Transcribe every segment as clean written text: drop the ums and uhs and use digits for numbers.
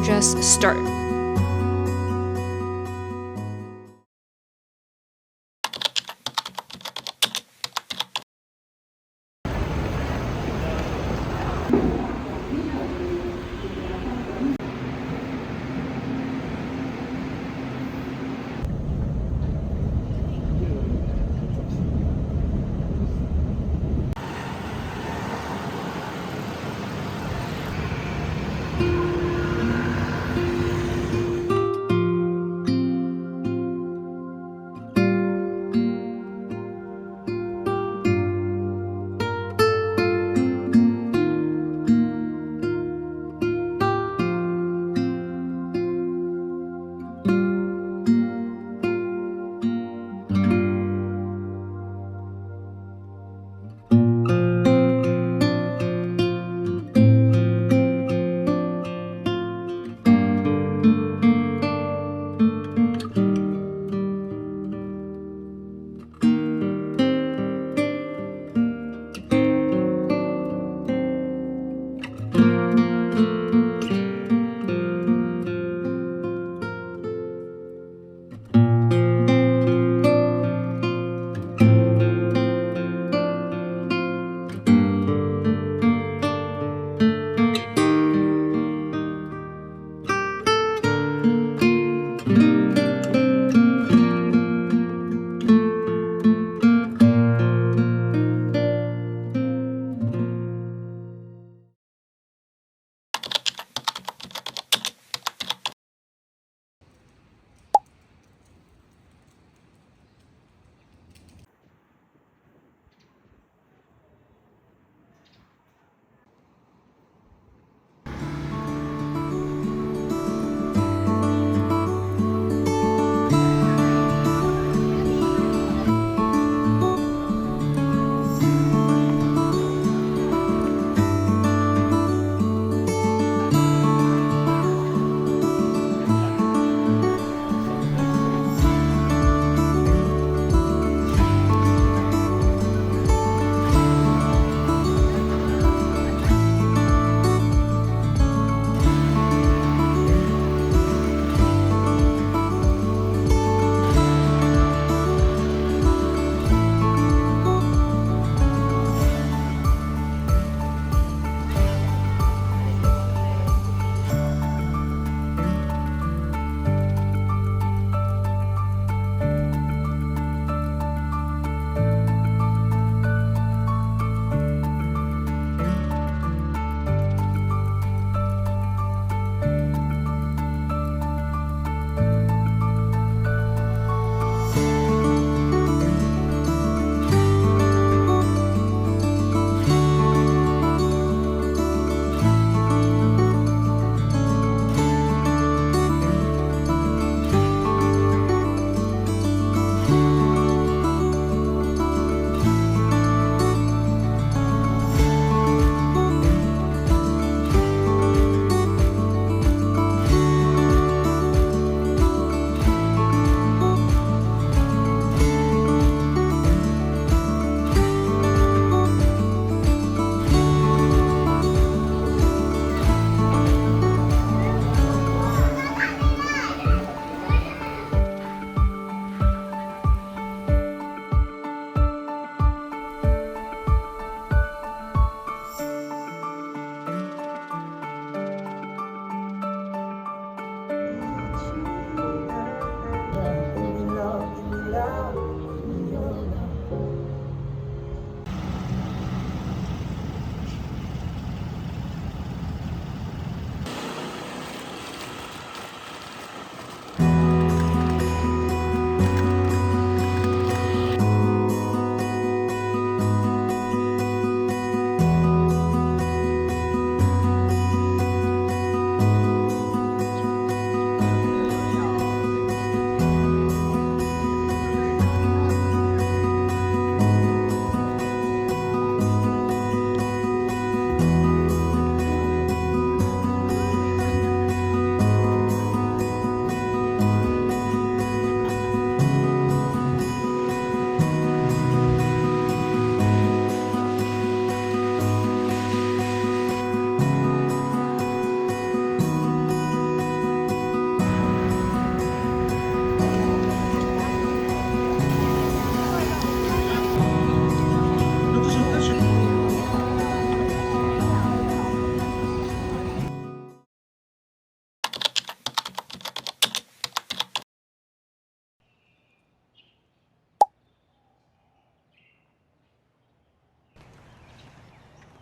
just start.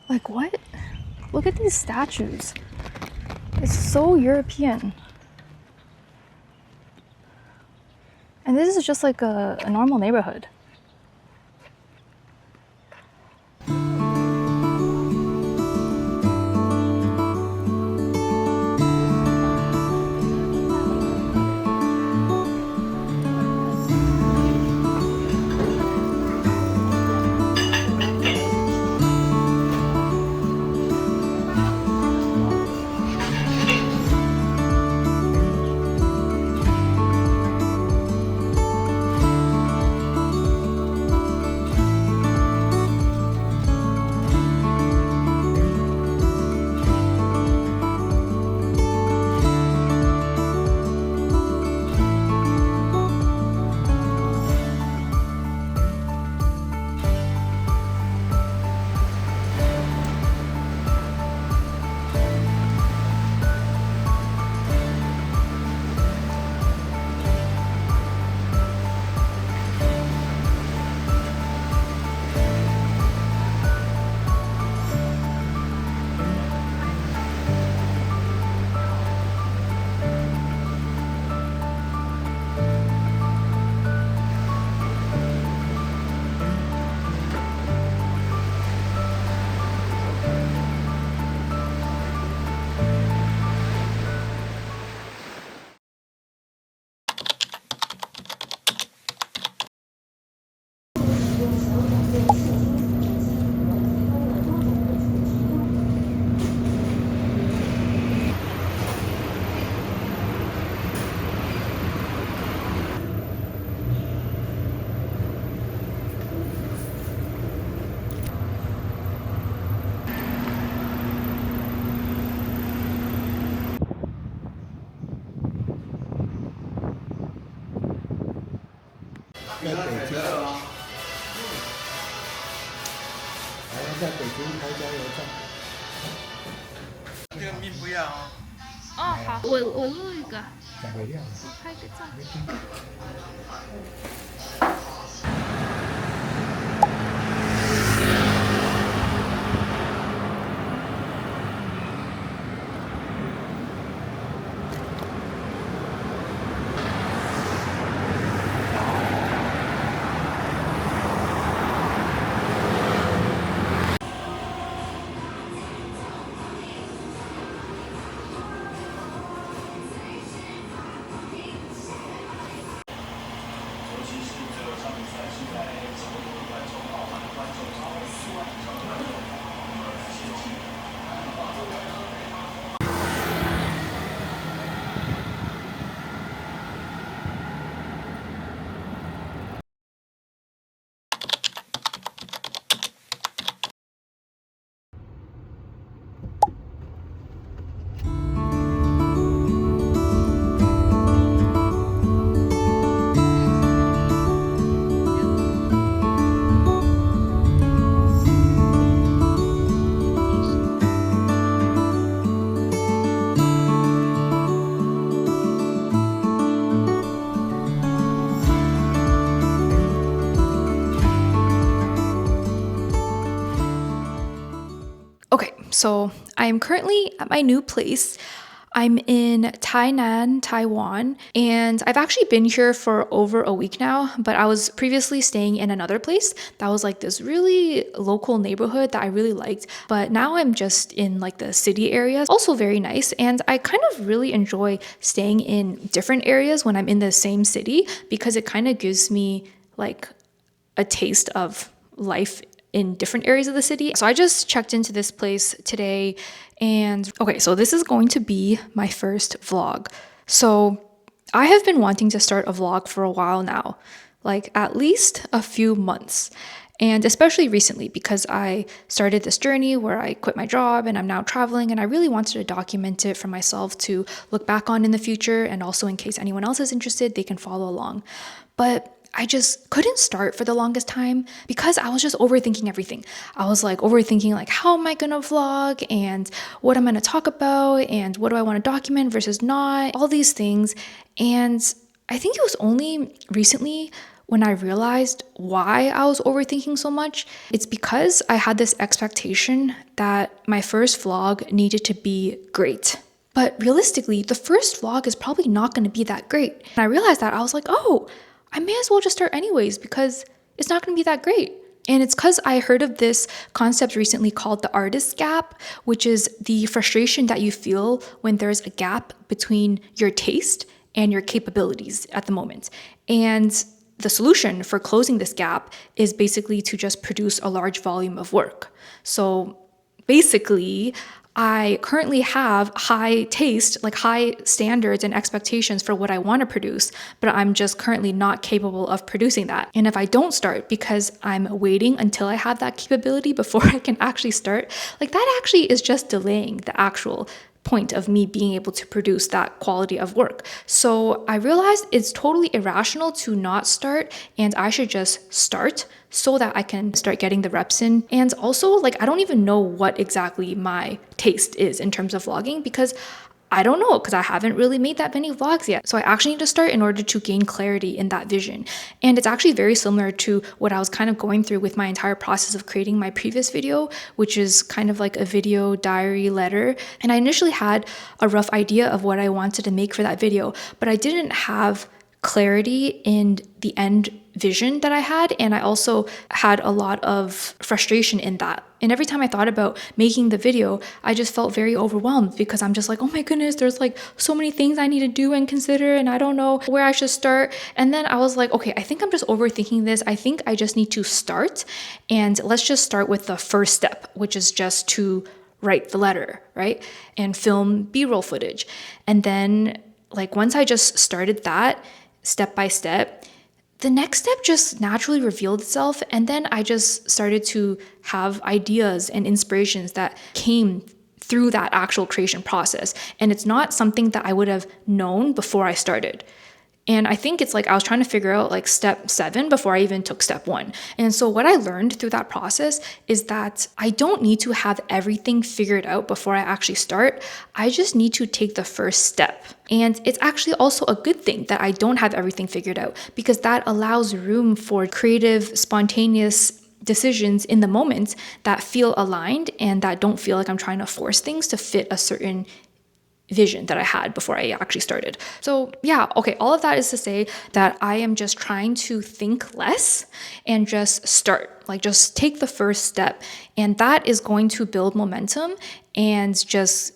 Like, what? Look at these statues. It's so European. And this is just like a normal neighborhood. Okay, so I'm currently at my new place. I'm in Tainan, Taiwan, and I've actually been here for over a week now, but I was previously staying in another place that was like this really local neighborhood that I really liked, but now I'm just in like the city area. Also very nice, and I kind of really enjoy staying in different areas when I'm in the same city because it kind of gives me like a taste of life in different areas of the city. So I just checked into this place today, and okay, so this is going to be my first vlog. So I have been wanting to start a vlog for a while now, like at least a few months. And especially recently because I started this journey where I quit my job and I'm now traveling, and I really wanted to document it for myself to look back on in the future, and also in case anyone else is interested, they can follow along. But I just couldn't start for the longest time because I was just overthinking everything. I was like overthinking like how am I gonna vlog and what I'm gonna talk about and what do I want to document versus not, all these things. And I think it was only recently when I realized why I was overthinking so much, it's because I had this expectation that my first vlog needed to be great. But realistically, the first vlog is probably not going to be that great. And I realized that I was like, oh, I may as well just start anyways because it's not going to be that great. And it's because I heard of this concept recently called the artist gap, which is the frustration that you feel when there's a gap between your taste and your capabilities at the moment. And the solution for closing this gap is basically to just produce a large volume of work. So basically, I currently have high taste, like high standards and expectations for what I want to produce, but I'm just currently not capable of producing that. And if I don't start because I'm waiting until I have that capability before I can actually start, like that actually is just delaying the actual point of me being able to produce that quality of work. So I realized it's totally irrational to not start, and I should just start so that I can start getting the reps in. And also, like, I don't even know what exactly my taste is in terms of vlogging because I don't know, because I haven't really made that many vlogs yet. So I actually need to start in order to gain clarity in that vision. And it's actually very similar to what I was kind of going through with my entire process of creating my previous video, which is kind of like a video diary letter. And I initially had a rough idea of what I wanted to make for that video, but I didn't have clarity in the end vision that I had. And I also had a lot of frustration in that. And every time I thought about making the video, I just felt very overwhelmed because I'm just like, oh my goodness, there's like so many things I need to do and consider, and I don't know where I should start. And then I was like, okay, I think I'm just overthinking this. I think I just need to start. And let's just start with the first step, which is just to write the letter, right? And film B-roll footage. And then like once I just started that step by step, the next step just naturally revealed itself. And then I just started to have ideas and inspirations that came through that actual creation process. And it's not something that I would have known before I started. And I think it's like I was trying to figure out like step 7 before I even took step 1. And so what I learned through that process is that I don't need to have everything figured out before I actually start. I just need to take the first step. And it's actually also a good thing that I don't have everything figured out, because that allows room for creative, spontaneous decisions in the moment that feel aligned and that don't feel like I'm trying to force things to fit a certain vision that I had before I actually started. So yeah, okay, all of that is to say that I am just trying to think less and just start, like just take the first step. And that is going to build momentum and just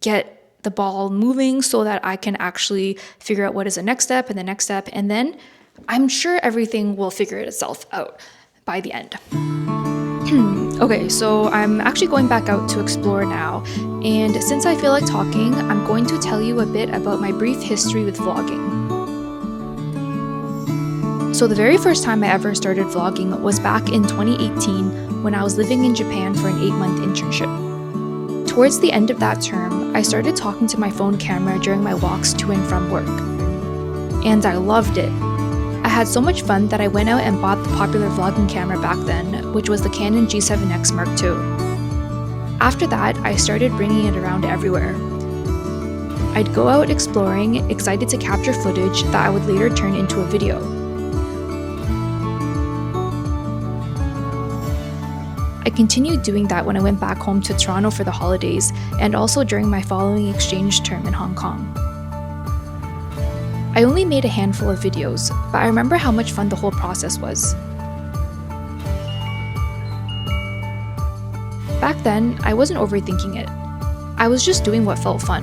get the ball moving so that I can actually figure out what is the next step and the next step. And then I'm sure everything will figure itself out by the end. Okay, so I'm actually going back out to explore now, and since I feel like talking, I'm going to tell you a bit about my brief history with vlogging. So the very first time I ever started vlogging was back in 2018 when I was living in Japan for an 8-month internship. Towards the end of that term, I started talking to my phone camera during my walks to and from work. And I loved it. I had so much fun that I went out and bought the popular vlogging camera back then, which was the Canon G7X Mark II. After that, I started bringing it around everywhere. I'd go out exploring, excited to capture footage that I would later turn into a video. I continued doing that when I went back home to Toronto for the holidays, and also during my following exchange term in Hong Kong. I only made a handful of videos, but I remember how much fun the whole process was. Back then, I wasn't overthinking it. I was just doing what felt fun.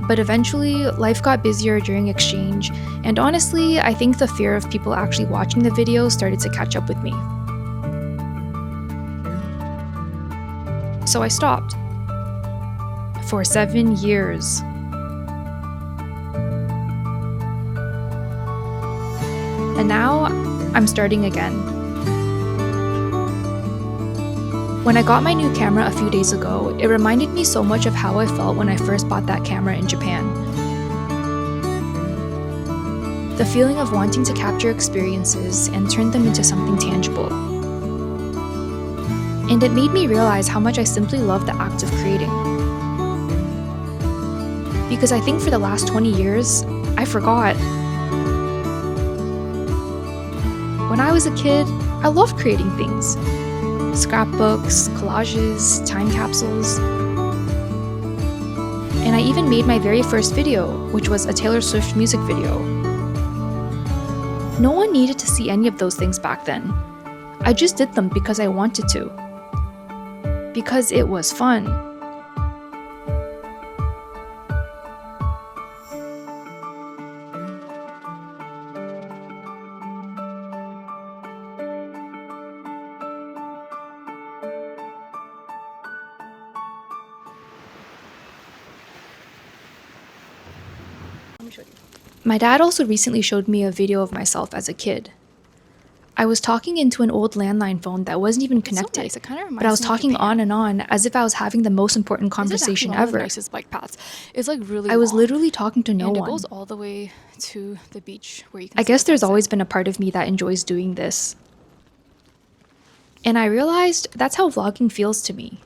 But eventually, life got busier during exchange, and honestly, I think the fear of people actually watching the video started to catch up with me. So I stopped. For 7 years. And now, I'm starting again. When I got my new camera a few days ago, it reminded me so much of how I felt when I first bought that camera in Japan. The feeling of wanting to capture experiences and turn them into something tangible. And it made me realize how much I simply love the act of creating. because I think for the last 20 years, I forgot. When I was a kid, I loved creating things. Scrapbooks, collages, time capsules. And I even made my very first video, which was a Taylor Swift music video. No one needed to see any of those things back then. I just did them because I wanted to. Because it was fun. My dad also recently showed me a video of myself as a kid. I was talking into an old landline phone that wasn't even connected, nice. It kind of reminds but I was me of talking Japan. on and on as if I was having the most important conversation This is actually one of the ever. nicest bike paths. It's like really I was long, literally talking to no and it one. goes all the way to the beach where you can I see guess the there's sunset. always been a part of me that enjoys doing this. And I realized that's how vlogging feels to me.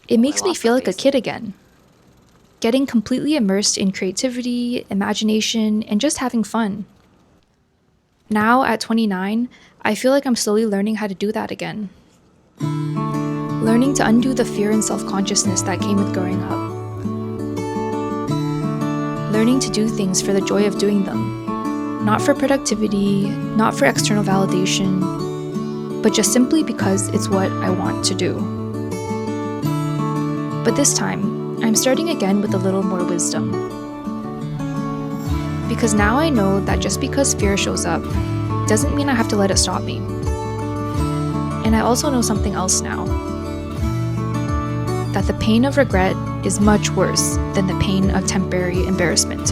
It makes me lost feel the like a face. kid again. Getting completely immersed in creativity, imagination, and just having fun. Now, at 29, I feel like I'm slowly learning how to do that again. Learning to undo the fear and self-consciousness that came with growing up. Learning to do things for the joy of doing them. Not for productivity, not for external validation, but just simply because it's what I want to do. But this time, I'm starting again with a little more wisdom. Because now I know that just because fear shows up, doesn't mean I have to let it stop me. And I also know something else now. That the pain of regret is much worse than the pain of temporary embarrassment.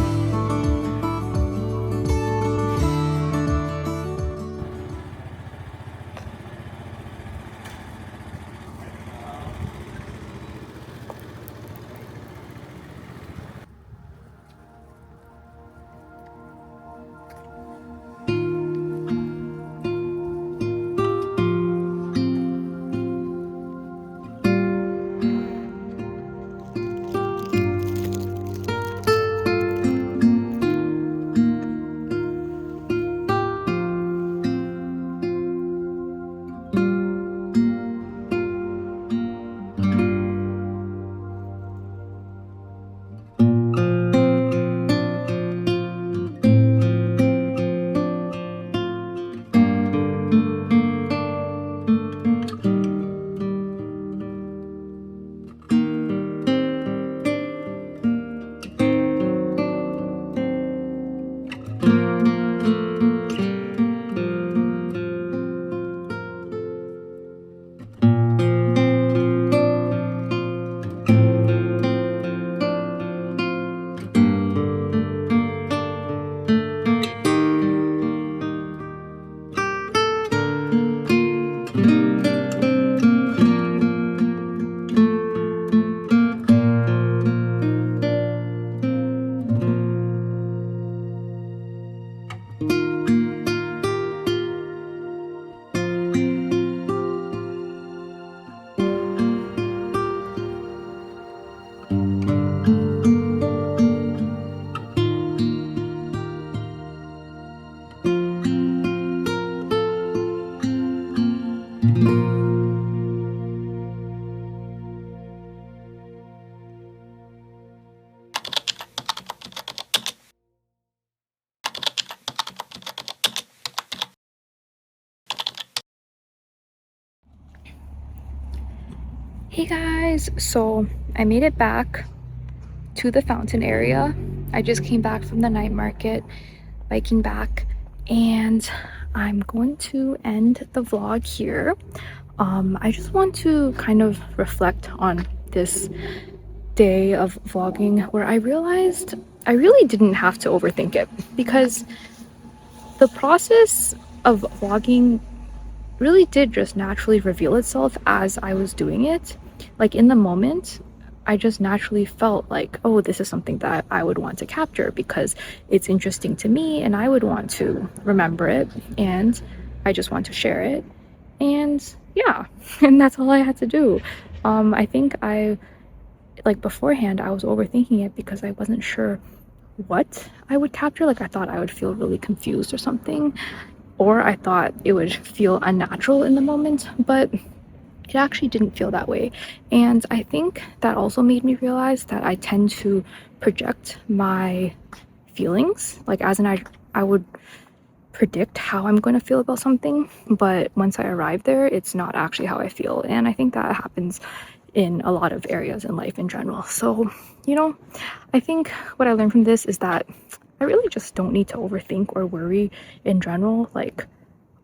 Hey guys, so I made it back to the fountain area. I just came back from the night market, biking back, and I'm going to end the vlog here. I just want to kind of reflect on this day of vlogging where I realized I really didn't have to overthink it, because the process of vlogging really did just naturally reveal itself as I was doing it. Like in the moment, I just naturally felt like, oh, this is something that I would want to capture because it's interesting to me and I would want to remember it and I just want to share it. And yeah, and that's all I had to do. I think like beforehand, I was overthinking it because I wasn't sure what I would capture. Like I thought I would feel really confused or something, or I thought it would feel unnatural in the moment, but it actually didn't feel that way. And I think that also made me realize that I tend to project my feelings. Like as in I would predict how I'm going to feel about something, but once I arrive there, it's not actually how I feel. And I think that happens in a lot of areas in life in general. So, I think what I learned from this is that I really just don't need to overthink or worry in general. Like,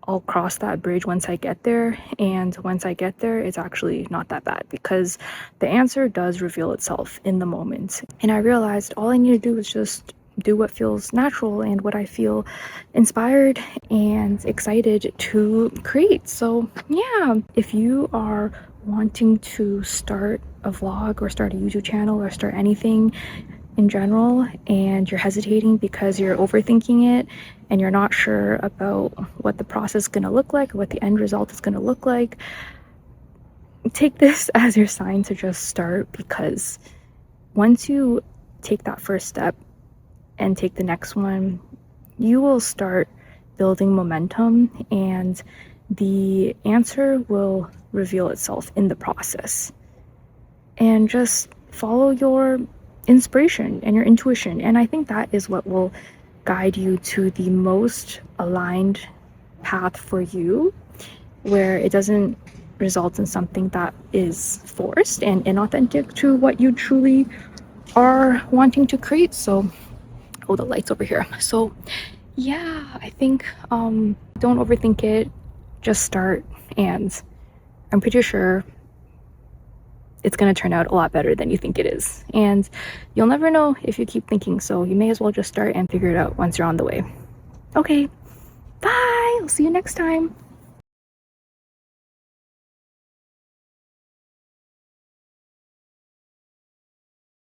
I'll cross that bridge once I get there, and once I get there, it's actually not that bad because the answer does reveal itself in the moment. And I realized all I need to do is just do what feels natural and what I feel inspired and excited to create. So, yeah, if you are wanting to start a vlog or start a YouTube channel or start anything in general and you're hesitating because you're overthinking it and you're not sure about what the process is going to look like or what the end result is going to look like, take this as your sign to just start, because once you take that first step and take the next one, you will start building momentum and the answer will reveal itself in the process. And just follow your inspiration and your intuition. And I think that is what will guide you to the most aligned path for you, where it doesn't result in something that is forced and inauthentic to what you truly are wanting to create. So, oh, the light's over here. So, yeah, I think don't overthink it, just start, and I'm pretty sure it's going to turn out a lot better than you think it is. And you'll never know if you keep thinking, so you may as well just start and figure it out once you're on the way. Okay, bye! I'll see you next time.